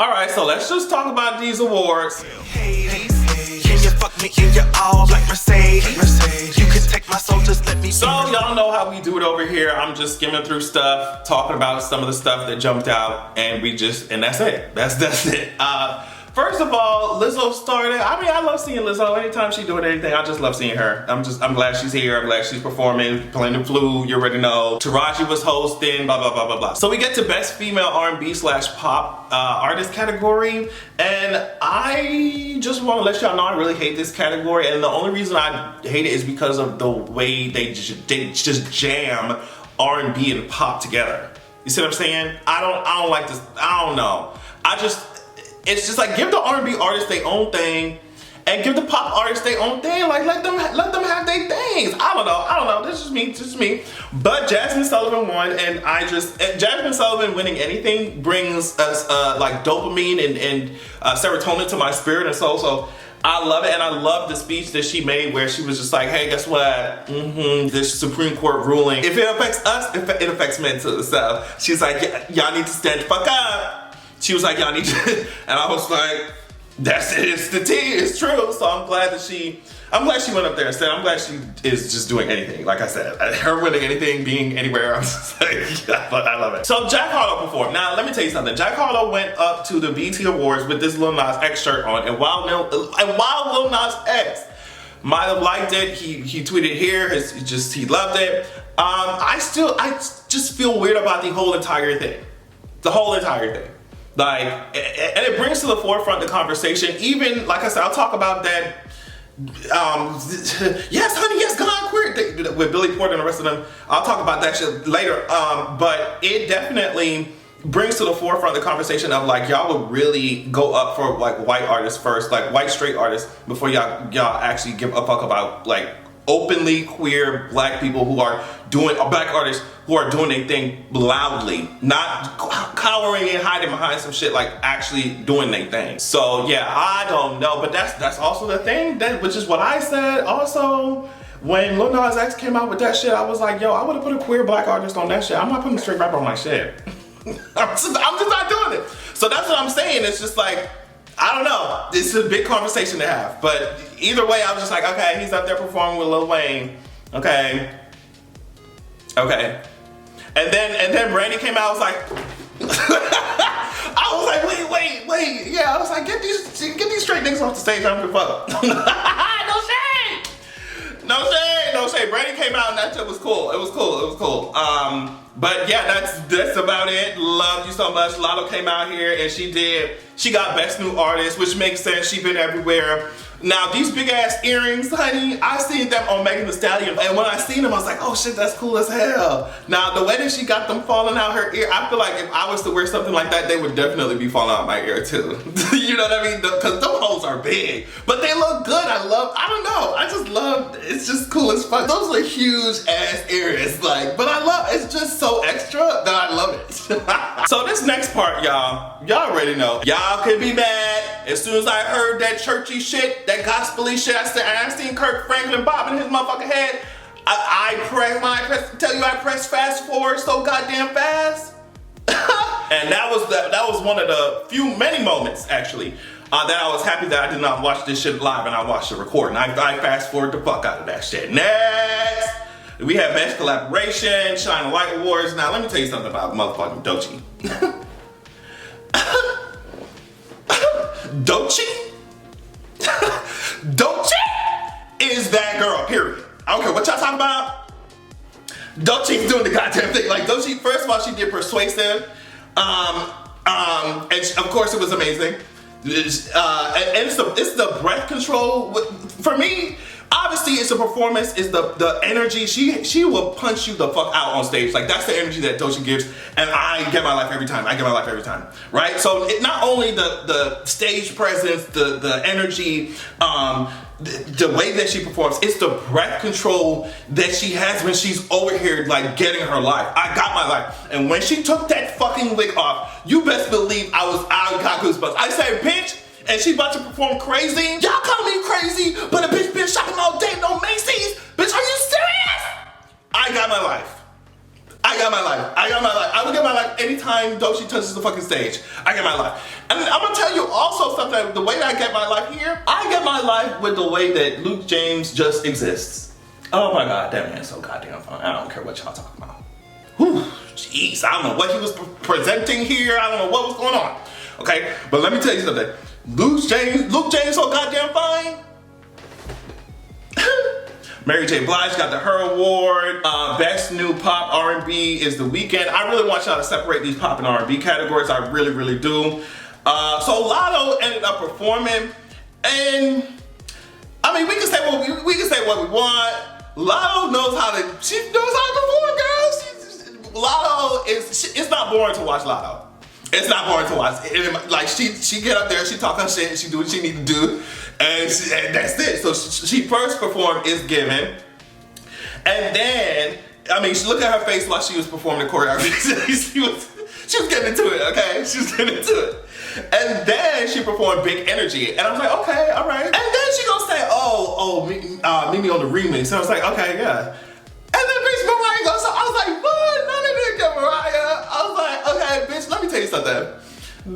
All right, so let's just talk about these awards. Can you fuck me in your all like Mercedes? You can take my soul, just let me. So y'all know how we do it over here. I'm just skimming through stuff, talking about some of the stuff that jumped out, and that's it. That's it. First of all, Lizzo started. I mean, I love seeing Lizzo. Anytime she's doing anything, I just love seeing her. I'm glad she's here. I'm glad she's performing, playing the flute. You already know. Taraji was hosting. Blah blah blah blah blah. So we get to best female R&B/pop artist category, and I just want to let y'all know I really hate this category, and the only reason I hate it is because of the way they just jam R&B and pop together. You see what I'm saying? I don't like this. I don't know. It's just like, give the R&B artists their own thing and give the pop artists their own thing. Like, let them have their things. I don't know. This is just me. But Jasmine Sullivan won, and Jasmine Sullivan winning anything brings us like dopamine and serotonin to my spirit and soul. So I love it, and I love the speech that she made where she was just like, hey, guess what? This Supreme Court ruling, if it affects us, it affects men too. So she's like, y'all need to stand the fuck up. She was like, y'all need to, and I was like, that's it, it's the tea, it's true. So I'm glad she went up there and said, I'm glad she is just doing anything. Like I said, her winning anything, being anywhere, I'm just like, I love it. So Jack Harlow performed. Now, let me tell you something. Jack Harlow went up to the BET Awards with this Lil Nas X shirt on, and while Lil Nas X might have liked it, he tweeted here, he loved it. I just feel weird about the whole entire thing. The whole entire thing. Like, and it brings to the forefront the conversation. Even, like I said, I'll talk about that. Yes, honey, yes, God, queer, with Billy Porter and the rest of them. I'll talk about that shit later. But it definitely brings to the forefront the conversation of like, y'all would really go up for like white artists first, like white straight artists, before y'all actually give a fuck about like openly queer black people black artists who are doing their thing loudly, not cowering and hiding behind some shit, like actually doing their thing. So yeah, I don't know, but that's also the thing, which is what I said. Also, when Lil Nas X came out with that shit, I was like, yo, I would have put a queer black artist on that shit. I'm not putting a straight rapper on my shit. I'm just not doing it. So that's what I'm saying. It's just like, I don't know. This is a big conversation to have. But either way, I was just like, okay, he's up there performing with Lil Wayne. Okay. And then Brandy came out, I was like, wait. Yeah, I was like, get these straight niggas off the stage. I don't give a fuck. No shade. Brandy came out and that shit was cool. It was cool. But yeah, that's about it. Love you so much. Latto came out here and she got Best New Artist, which makes sense. She been everywhere. Now, these big ass earrings, honey, I seen them on Megan Thee Stallion, and when I seen them, I was like, oh shit, that's cool as hell. Now, the way that she got them falling out her ear, I feel like if I was to wear something like that, they would definitely be falling out my ear too. You know what I mean? Because them hoes are big, but they look good. I don't know. I just love, it's just cool as fuck. Those are huge ass earrings, like, but it's just so extra that I love it. So this next part, y'all already know. Y'all could be mad. As soon as I heard that churchy shit, that gospel-y shit, I seen Kirk Franklin bobbing his motherfucking head. I press fast forward so goddamn fast. And that was one of the many moments actually that I was happy that I did not watch this shit live and I watched the recording. I fast forward the fuck out of that shit. Next, we have Best Collaboration, Shine a Light Awards. Now let me tell you something about motherfucking Doechii. Doechii is that girl, period. I don't care what y'all talking about. Doechii's doing the goddamn thing. Like Doechii, first of all, she did Persuasive. And of course it was amazing. And it's the breath control. For me, obviously it's a performance, it's the energy. She will punch you the fuck out on stage. Like that's the energy that Doechii gives, and I get my life every time. Right? So not only the stage presence, the energy, the way that she performs, it's the breath control that she has when she's over here like getting her life. I got my life. And when she took that fucking wig off, you best believe I got goosebumps. I said, bitch, and she about to perform crazy. Y'all call me crazy, but a bitch been shopping all day, no Macy's. Bitch, are you serious? I got my life. I got my life. I got my life. I would get my life anytime Doechii touches the fucking stage. I get my life. And I'm gonna tell you also something, the way that I get my life here, I get my life with the way that Luke James just exists. Oh my God, that man's so goddamn fun. I don't care what y'all talking about. Whew, jeez, I don't know what he was presenting here. I don't know what was going on. Okay, but let me tell you something. Luke James so goddamn fine. Mary J. Blige got the Her Award. Best New Pop R&B is The Weeknd. I really want y'all to separate these pop and R&B categories. I really, really do. So Latto ended up performing, and I mean, we can say what we want. Latto knows how to. She knows how to perform, girl. Latto is. It's not boring to watch Latto. It's not boring to watch. Like she get up there, she talk her shit, she do what she need to do, and that's it. So she first performed Is Given, and then I mean, look at her face while she was performing the choreography. she was getting into it. Okay, she was getting into it, and then she performed Big Energy, and I was like, okay, all right. And then she gonna say, meet me on the remix. And I was like, okay, yeah. And then bitch Mariah goes, so I was like, what? No, they didn't get Mariah. I was like, okay, bitch, let me tell you something.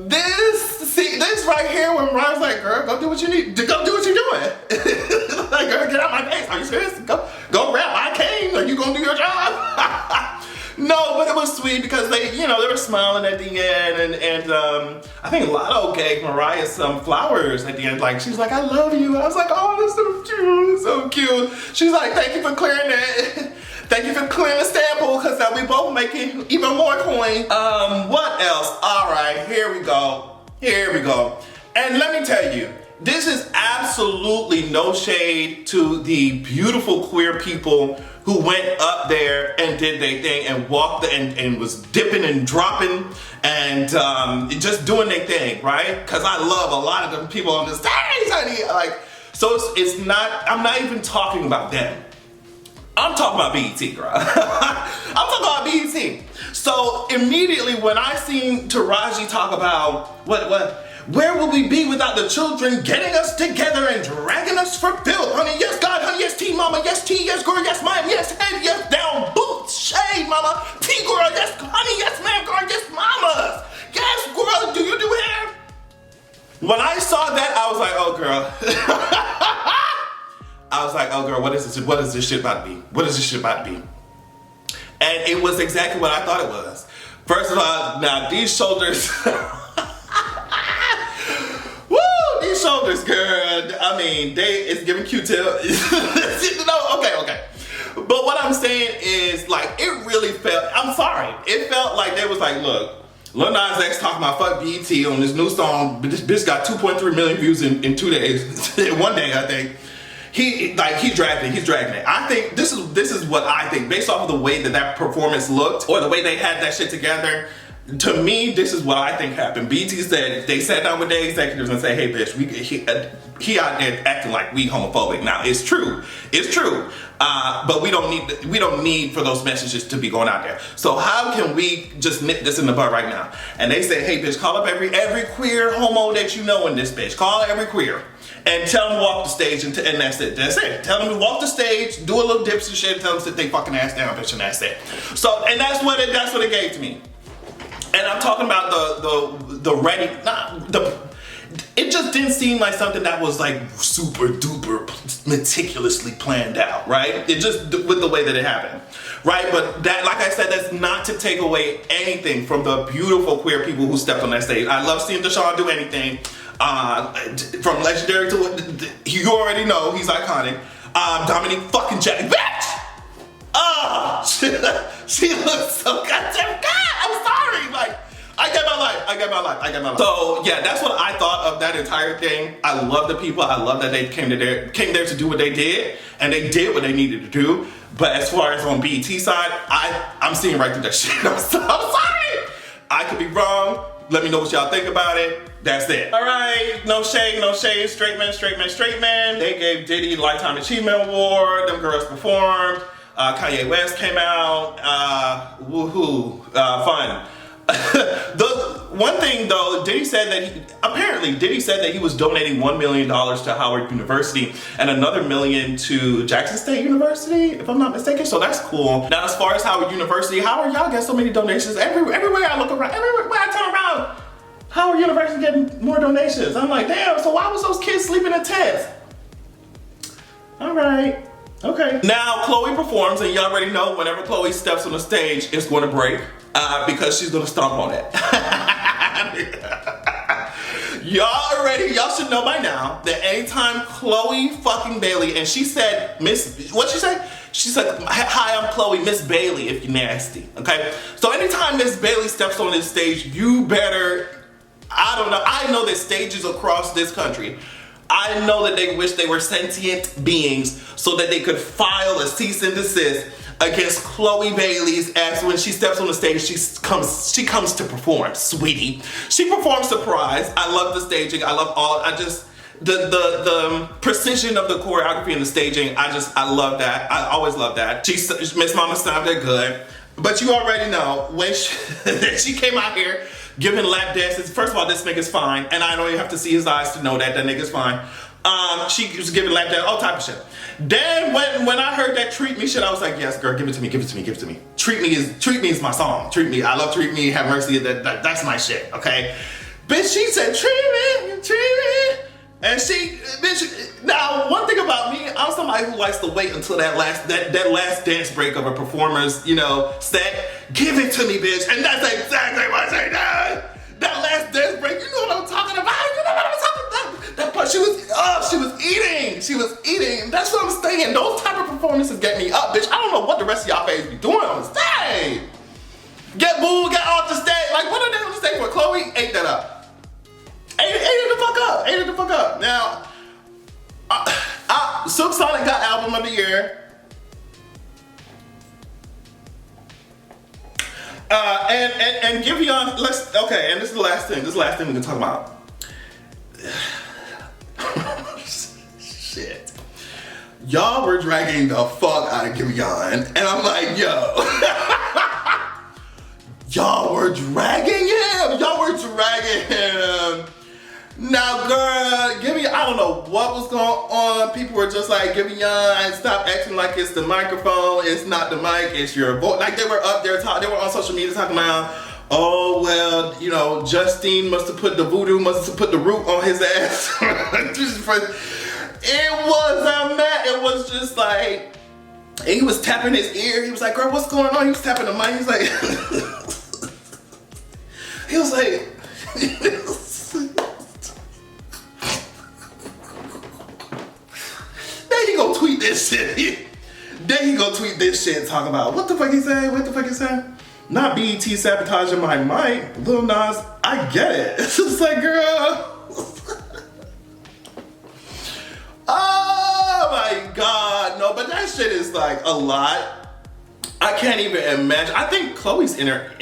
This right here when Mariah's like, girl, go do what you need. Go do what you're doing. Like, girl, get out my face. Are you serious? Go rap. I came. Are you gonna do your job? No, but it was sweet because they were smiling at the end, and I think Latto gave Mariah some flowers at the end. Like, she's like, I love you. I was like, oh, that's so cute, so cute. She's like, thank you for clearing that. Thank you for clearing the sample, because now we both making even more coin. What else? All right, here we go. And let me tell you, this is absolutely no shade to the beautiful queer people who went up there and did their thing and walked and was dipping and dropping and just doing their thing, right? Because I love a lot of the people on the stage, honey. Like, so it's not, I'm not even talking about them. I'm talking about BET, girl. I'm talking about BET. So immediately when I seen Taraji talk about where will we be without the children getting us together and dragging us for filth? Honey, yes, God, honey, yes, T, mama, yes, T, yes, girl, yes, ma'am, yes, head, yes, down, boots, shade, mama, T, girl, yes, honey, yes, ma'am, girl, yes, mamas, yes, girl, do you do hair? When I saw that, I was like, oh, girl. I was like, oh, girl, what is this shit about to be? What is this shit about to be? And it was exactly what I thought it was. First of all, now these shoulders, these shoulders, girl. I mean, it's giving Q-tip. No, okay. But what I'm saying is, like, it really felt, I'm sorry. It felt like they was like, look, Lil Nas X talking about fuck BET on this new song. This bitch got 2.3 million views in 2 days. In 1 day, I think. He's dragging it. I think this is what I think, based off of the way that performance looked, or the way they had that shit together. To me, this is what I think happened. BET said, they sat down with their executives and said, hey bitch, he out there acting like we homophobic. Now, it's true, but we don't need for those messages to be going out there. So how can we just nip this in the bud right now? And they said, hey bitch, call up every queer homo that you know in this bitch. Call every queer. And tell them to walk the stage, and that's it. That's it. Tell them to walk the stage, do a little dips and shit, tell them to sit their fucking ass down, bitch, and that's it. So, and that's what it gave to me. And I'm talking about it just didn't seem like something that was like super duper meticulously planned out, right? It just, with the way that it happened, right? But that, like I said, that's not to take away anything from the beautiful queer people who stepped on that stage. I love seeing Deshaun do anything. From legendary to, you already know, he's iconic. Dominique fucking Jack, bitch! She looks so goddamn good. I'm sorry, like, I get my life. So yeah, that's what I thought of that entire thing. I love the people. I love that they came there to do what they did, and they did what they needed to do. But as far as on BET side, I'm seeing right through that shit. I'm sorry. I could be wrong. Let me know what y'all think about it. That's it. All right, no shade. Straight man. They gave Diddy Lifetime Achievement Award. Them girls performed. Kanye West came out. Woohoo, fun. The one thing though, Diddy said that he was donating $1 million to Howard University and another $1 million to Jackson State University, if I'm not mistaken. So that's cool. Now, as far as Howard University, Howard, y'all get so many donations everywhere I look around, everywhere I turn around. Howard University getting more donations. I'm like, damn. So why was those kids sleeping in tents? All right. Okay. Now, Chloe performs, and you already know whenever Chloe steps on the stage, it's going to break because she's going to stomp on it. Y'all should know by now that anytime Chloe fucking Bailey, and she said, what'd she say? She said, hi, I'm Chloe, Miss Bailey, if you're nasty, okay? So anytime Miss Bailey steps on this stage, you better, I don't know, I know that stages across this country, I know that they wish they were sentient beings so that they could file a cease and desist against Chloe Bailey's ass when she steps on the stage. She comes to perform, sweetie. She performs surprise. I love the staging. I love the precision of the choreography and the staging. I love that. I always love that. Miss Mama sounded good. But you already know when she came out here giving lap dances. First of all, this nigga's fine, and I don't even have to see his eyes to know that nigga's fine. She was giving lap dance, all type of shit. Then when I heard that Treat Me shit, I was like, yes, girl, give it to me, give it to me, give it to me. Treat Me is my song. Treat Me, I love Treat Me, Have Mercy, that's my shit, okay? Bitch, she said, treat me. And now one thing about me, I'm somebody who likes to wait until that last dance break of a performer's, set. Give it to me, bitch. And that's exactly what she did. That last dance break, you know what I'm talking about. You know what I'm talking about. That part, she was eating. That's what I'm saying. Those type of performances get me up, bitch. I don't know what the rest of y'all faves be doing on the stage. Get booed, get off the stage. Like, what are they on the stage for? Chloe ate that up. Ate it the fuck up. Now, Silk Sonic got album of the year. And Giveon, and this is the last thing. This is the last thing we can talk about. Shit. Y'all were dragging the fuck out of Giveon. And I'm like, yo. Y'all were dragging him. Now, girl, I don't know what was going on. People were just like, Giveon, stop acting like it's the microphone. It's not the mic, it's your voice. Like, they were up there talking, they were on social media talking about, oh, well, Justine must have put the root on his ass. It was just like, and he was tapping his ear. He was like, girl, what's going on? He was tapping the mic. He was like, Then he go tweet this shit and talk about what the fuck he said? Not BET sabotaging my mic. Lil Nas, I get it. It's just like, girl. Oh my God. No, but that shit is like a lot. I can't even imagine. I think Chloe's her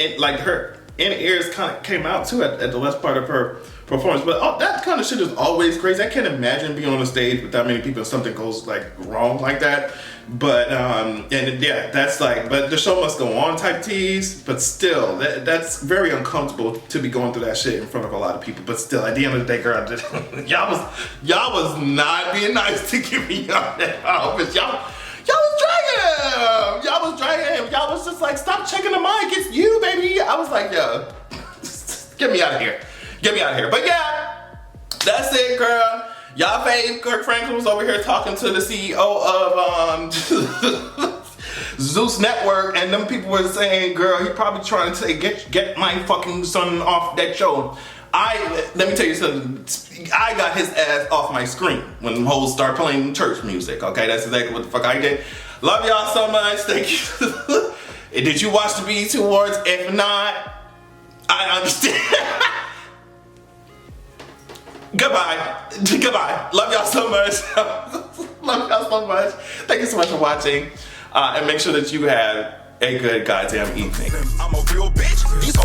inner ears kind of came out too at the last part of her performance. But that kind of shit is always crazy. I can't imagine being on a stage with that many people and something goes like wrong like that. But that's like, but the show must go on type tease. But still, that's very uncomfortable to be going through that shit in front of a lot of people. But still, at the end of the day, girl, y'all was not being nice to give me y'all that outfit. Y'all was dragging him. Y'all was just like, stop checking the mic. It's you, baby. I was like, yo, get me out of here. But yeah, that's it, girl. Y'all fave Kirk Franklin was over here talking to the CEO of Zeus Network, and them people were saying, girl, he probably trying to say, get my fucking son off that show. Let me tell you something. I got his ass off my screen when the hoes start playing church music. Okay, that's exactly what the fuck I did. Love y'all so much. Thank you. Did you watch the BET Awards? If not, I understand. Goodbye. Love y'all so much. Thank you so much for watching. And make sure that you have a good goddamn evening. I'm a real bitch. These